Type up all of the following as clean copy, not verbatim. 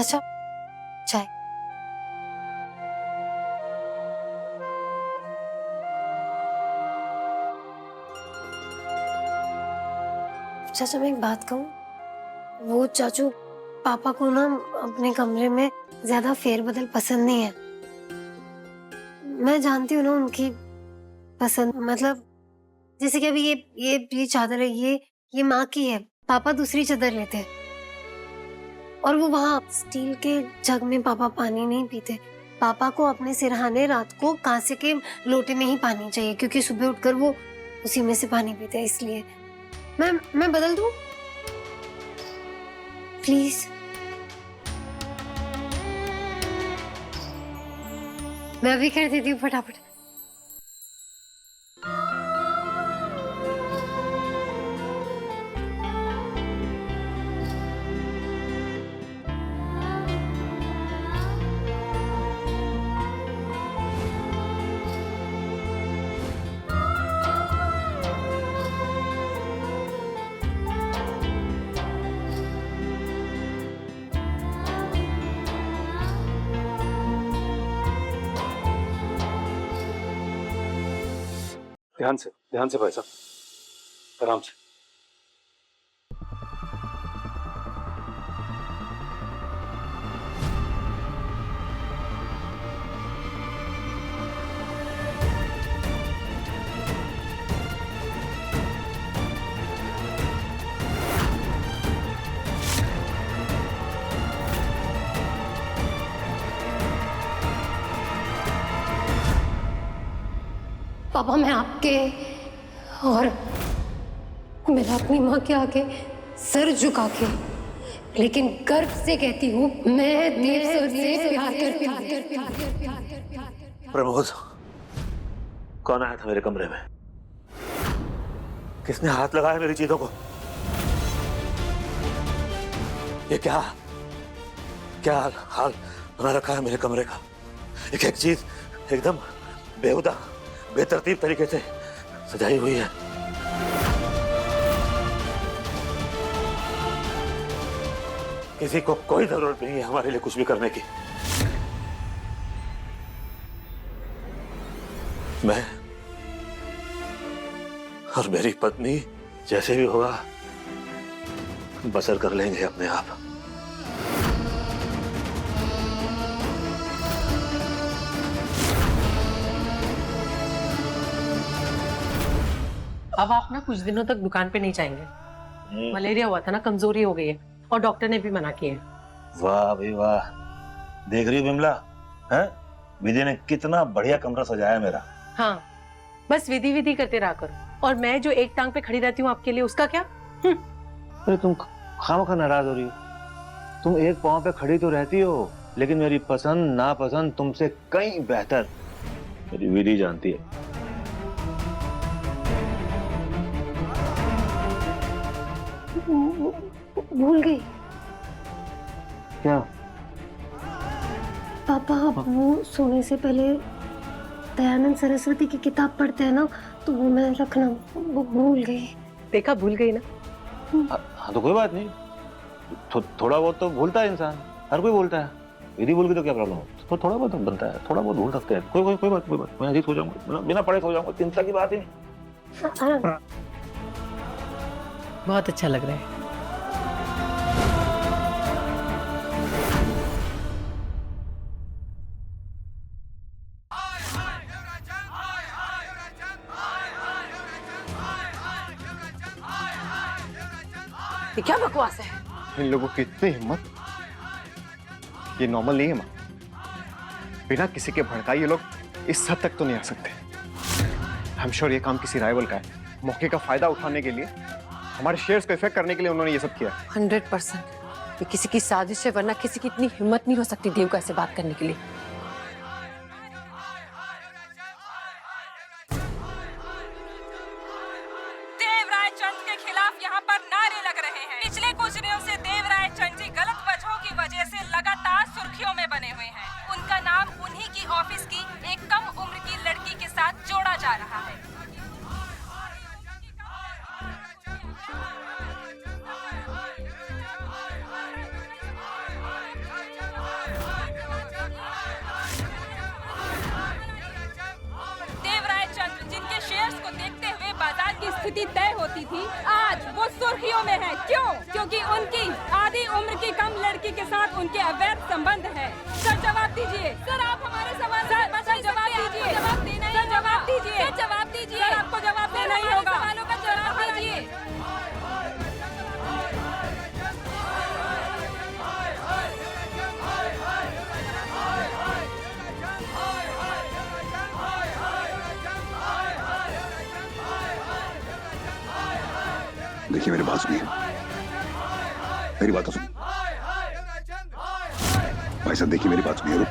चाचा चाय। चाचा मैं एक बात कहूँ, वो चाचू पापा को ना अपने कमरे में ज्यादा फेरबदल पसंद नहीं है। मैं जानती हूँ ना उनकी पसंद, मतलब जैसे कि अभी ये चादर है, ये माँ की है, पापा दूसरी चादर लेते हैं। और वो वहाँ स्टील के जग में पापा पानी नहीं पीते। पापा को अपने सिरहाने रात को कांसे के लोटे में ही पानी चाहिए, क्योंकि सुबह उठकर वो उसी में से पानी पीते हैं। इसलिए मैं बदल दूं प्लीज? मैं अभी कर देती हूँ फटाफट। ध्यान से भाई साहब, आराम से। पापा मैं आपके और मैं अपनी माँ के आगे सर झुका के लेकिन गर्व से कहती हूँ, मैं देव सर से प्यार करती हूँ। प्रमोद, कौन आया था मेरे कमरे में? किसने हाथ लगाया मेरी चीजों को? ये क्या क्या हाल बना रखा है मेरे कमरे का? एक एक चीज एकदम बेहुदा बेतरतीब तरीके से सजाई हुई है। किसी को कोई जरूरत नहीं है हमारे लिए कुछ भी करने की। मैं और मेरी पत्नी जैसे भी होगा बसर कर लेंगे अपने आप। अब आप ना कुछ दिनों तक दुकान पे नहीं जाएंगे। मलेरिया हुआ था ना, कमजोरी हो गई है और डॉक्टर ने भी मना किया है। वाह भाई वाह, देख रही हो बिमला, हैं? विधि ने कितना बढ़िया कमरा सजाया मेरा। हाँ, बस विधि विधि करते रहा करो। और मैं जो एक टांग पे खड़ी रहती हूँ आपके लिए, उसका क्या? अरे तुम खामखा नाराज हो रही हो। तुम एक पांव पे खड़ी तो रहती हो, लेकिन मेरी पसंद नापसंद तुमसे कहीं बेहतर मेरी विधि जानती है। भूल गई क्या? पापा, आप वो सोने से पहले दयानंद सरस्वती की किताब पढ़ते हैं ना, तो वो मैं रखना वो भूल गई। देखा, भूल गई ना। हाँ तो कोई बात नहीं, थोड़ा बहुत तो भूलता है इंसान, हर कोई भूलता है। विधि भूल गई तो क्या प्रॉब्लम हो? तो थोड़ा बहुत बनता है, थोड़ा बहुत भूल सकते हैं। कोई बात। मैं अजीत हो जाऊंगा, बिना पढ़े सो जाऊंगा, चिंता की बात ही नहीं। बहुत अच्छा लग रहा है। ये क्या बकवास है? इन लोगों की इतनी हिम्मत, ये नॉर्मल नहीं है माँ। बिना किसी के भड़काए ये लोग इस हद तक तो नहीं आ सकते। आई एम श्योर ये काम किसी राइवल का है। मौके का फायदा उठाने के लिए, हमारे शेयर्स को इफेक्ट करने के लिए उन्होंने ये सब किया है। 100% ये किसी की साजिश है, वरना किसी की इतनी हिम्मत नहीं हो सकती देव को ऐसे बात करने के लिए। देवराय चंद के खिलाफ यहाँ पर नारे लग रहे हैं। पिछले कुछ दिनों से देवराय चंद जी गलत वजहों की वजह से लगातार सुर्खियों में बने हुए हैं। उनका नाम उन्हीं की ऑफिस की एक कम उम्र की लड़की के साथ जोड़ा जा रहा है। स्थिति तय होती थी, आज वो सुर्खियों में है। क्यों? क्योंकि उनकी आधी उम्र की कम लड़की के साथ उनके अवैध संबंध है। सर जवाब दीजिए। सर आप हमारे सवाल सर जवाब दीजिए। सर जवाब दीजिए। सर जवाब दीजिए। सर आपको जवाब देना ही होगा। सवालों का जवाब दीजिए। देखिए मेरी बात सुनिए, मेरी बात तो सुनिए भाई साहब, देखिए मेरी बात सुनिए।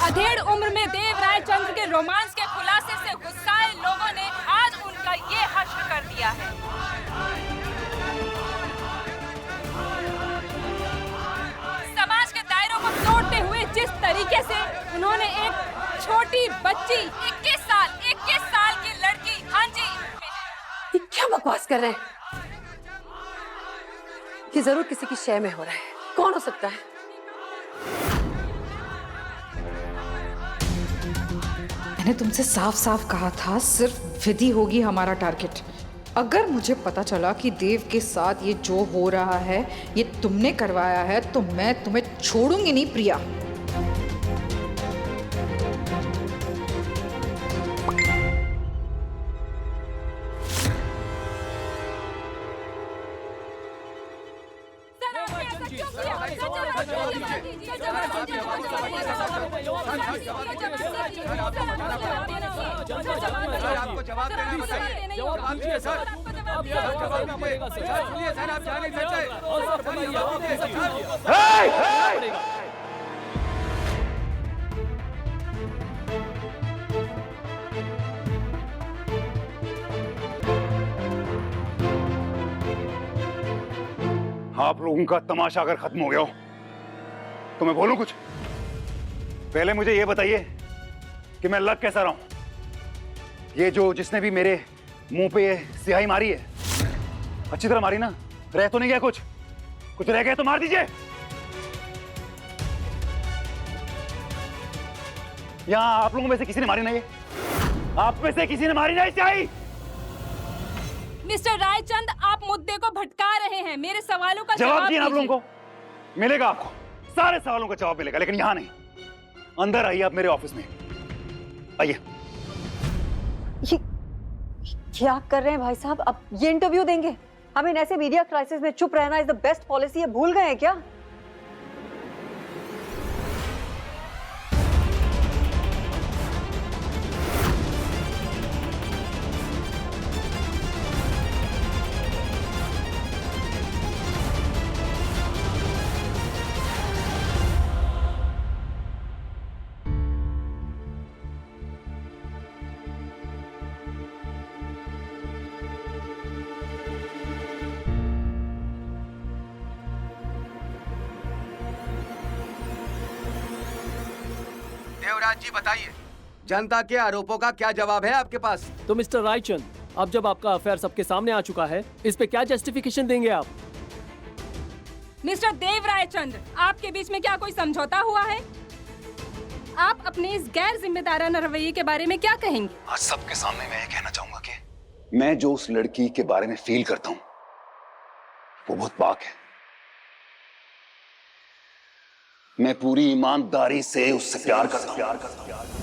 अधेड़ उम्र में देवराय चंद्र के रोमांस के खुलासे से गुस्साए लोगों ने आज उनका ये हश्र कर दिया है। समाज के दायरों को तोड़ते हुए जिस तरीके से उन्होंने एक छोटी बच्ची 21 साल की लड़की, हाँ जी, ये क्या बकवास कर रहे हैं? ये जरूर किसी की शय में हो रहा है। कौन हो सकता है? मैंने तुमसे साफ साफ कहा था, सिर्फ विधि होगी हमारा टारगेट। अगर मुझे पता चला कि देव के साथ ये जो हो रहा है ये तुमने करवाया है तो मैं तुम्हें छोड़ूंगी नहीं प्रिया। आपको जवाब देना चाहिए। जवाब दीजिए सर। आप जवाब ना पड़ेगा सर। सुनिए सर, आप जाने से आप लोगों का तमाशा अगर खत्म हो गया हो तो मैं बोलूं कुछ? पहले मुझे ये बताइए कि मैं लग कैसा रहा हूं। ये जो जिसने भी मेरे मुंह पे ये स्याही मारी है, अच्छी तरह मारी ना? रह तो नहीं गया कुछ? कुछ रह गया तो मार दीजिए। यहां आप लोगों में से किसी ने मारी नहीं है? आप में से किसी ने मारी नहीं स्याही? मिस्टर रायचंद, आप मुद्दे को भटका रहे हैं। मेरे सवालों का जवाब दिए आप लोगों को मिलेगा, आपको सारे सवालों का जवाब मिलेगा, लेकिन यहां नहीं। अंदर आइए आप मेरे ऑफिस में, आइए। ये क्या कर रहे हैं भाई साहब? अब ये इंटरव्यू देंगे? हमें ऐसे मीडिया क्राइसिस में चुप रहना इज द बेस्ट पॉलिसी है, भूल गए हैं क्या? देवराज जी बताइए, जनता के आरोपों का क्या जवाब है आपके पास? तो मिस्टर रायचंद, अब जब आपका अफेयर सबके सामने आ चुका है, इस पे क्या जस्टिफिकेशन देंगे आप? मिस्टर देव रायचंद, आपके बीच में क्या कोई समझौता हुआ है? आप अपने इस गैर जिम्मेदाराना रवैये के बारे में क्या कहेंगे? आज सबके सामने मैं ये कहना चाहूंगा कि मैं जो उस लड़की के बारे में फील करता हूं वो बहुत पाक है। मैं पूरी ईमानदारी से उससे प्यार करता हूं।